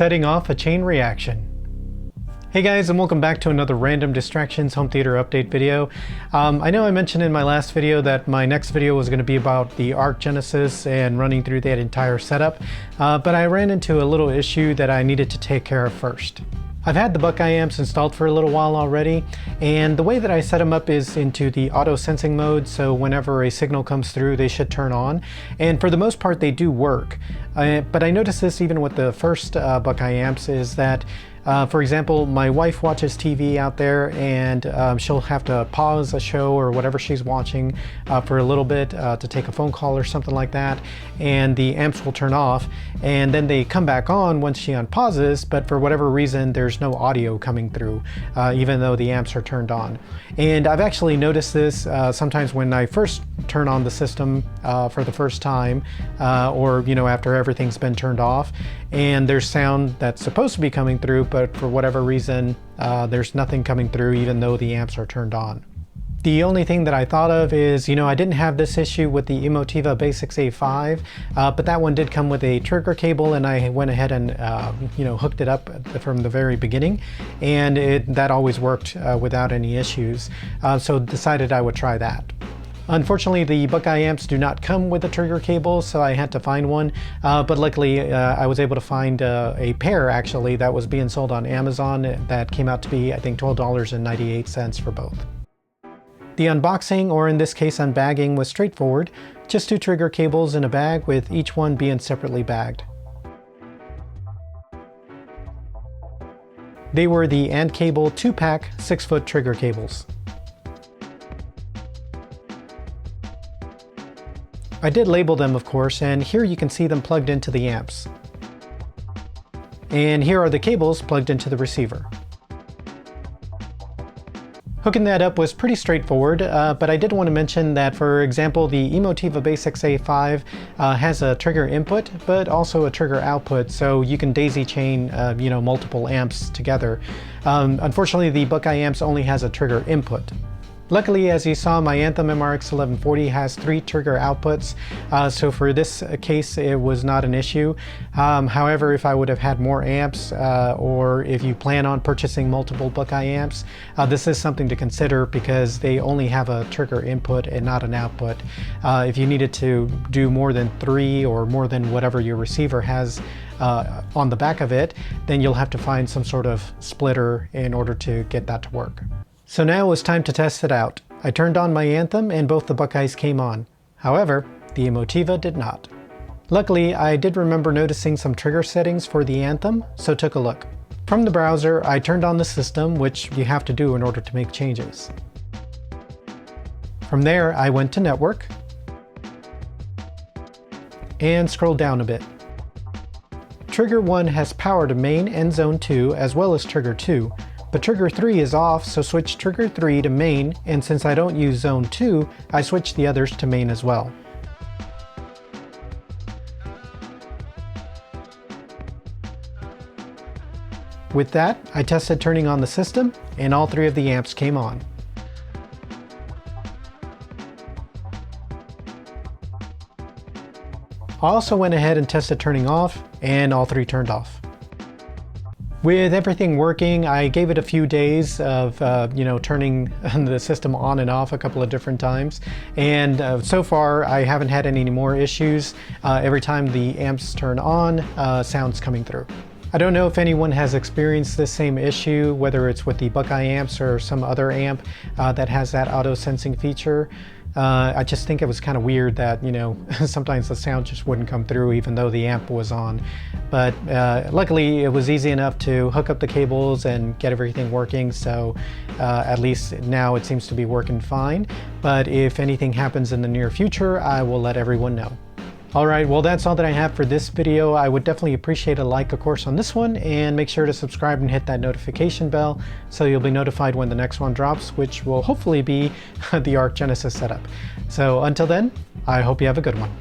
setting off a chain reaction. Hey guys, and welcome back to another Random Distractions home theater update video. I know I mentioned in my last video that my next video was going to be about the Arc Genesis and running through that entire setup, but I ran into a little issue that I needed to take care of first. I've had the Buckeye amps installed for a little while already, and the way that I set them up is into the auto sensing mode, so whenever a signal comes through they should turn on, and for the most part they do work. But I noticed this even with the first Buckeye amps, is that for example, my wife watches TV out there, and she'll have to pause a show or whatever she's watching for a little bit to take a phone call or something like that, and the amps will turn off, and then they come back on once she unpauses, but for whatever reason there's no audio coming through, even though the amps are turned on. And I've actually noticed this sometimes when I first turn on the system for the first time, or after everything's been turned off, and there's sound that's supposed to be coming through, but for whatever reason there's nothing coming through even though the amps are turned on. The only thing that I thought of is, I didn't have this issue with the Emotiva Basics A5, but that one did come with a trigger cable, and I went ahead and hooked it up from the very beginning, and that always worked without any issues, so decided I would try that. Unfortunately, the Buckeye amps do not come with a trigger cable, so I had to find one, but luckily I was able to find a pair actually that was being sold on Amazon that came out to be, I think, $12.98 for both. The unboxing, or in this case unbagging, was straightforward, just 2 trigger cables in a bag with each one being separately bagged. They were the AND cable 2-pack 6-foot trigger cables. I did label them, of course, and here you can see them plugged into the amps. And here are the cables plugged into the receiver. Hooking that up was pretty straightforward, but I did want to mention that, for example, the Emotiva Basics A5 has a trigger input, but also a trigger output, so you can daisy chain multiple amps together. Unfortunately, the Buckeye amps only has a trigger input. Luckily, as you saw, my Anthem MRX 1140 has 3 trigger outputs, so for this case it was not an issue. However, if I would have had more amps, or if you plan on purchasing multiple Buckeye amps, this is something to consider because they only have a trigger input and not an output. If you needed to do more than 3 or more than whatever your receiver has on the back of it, then you'll have to find some sort of splitter in order to get that to work. So now it was time to test it out. I turned on my Anthem and both the Buckeyes came on. However, the Emotiva did not. Luckily, I did remember noticing some trigger settings for the Anthem, so took a look. From the browser, I turned on the system, which you have to do in order to make changes. From there, I went to Network and scrolled down a bit. Trigger 1 has power to main and zone 2 as well as trigger 2. But trigger 3 is off, so switch trigger 3 to main, and since I don't use zone 2, I switch the others to main as well. With that, I tested turning on the system, and all 3 of the amps came on. I also went ahead and tested turning off, and all 3 turned off. With everything working, I gave it a few days of turning the system on and off a couple of different times, and so far I haven't had any more issues. Every time the amps turn on, sound's coming through. I don't know if anyone has experienced this same issue, whether it's with the Buckeye amps or some other amp that has that auto sensing feature. I just think it was kind of weird that, sometimes the sound just wouldn't come through even though the amp was on. But luckily it was easy enough to hook up the cables and get everything working, so at least now it seems to be working fine. But if anything happens in the near future, I will let everyone know. Alright, well that's all that I have for this video. I would definitely appreciate a like, of course, on this one, and make sure to subscribe and hit that notification bell so you'll be notified when the next one drops, which will hopefully be the Arc Genesis setup. So until then, I hope you have a good one.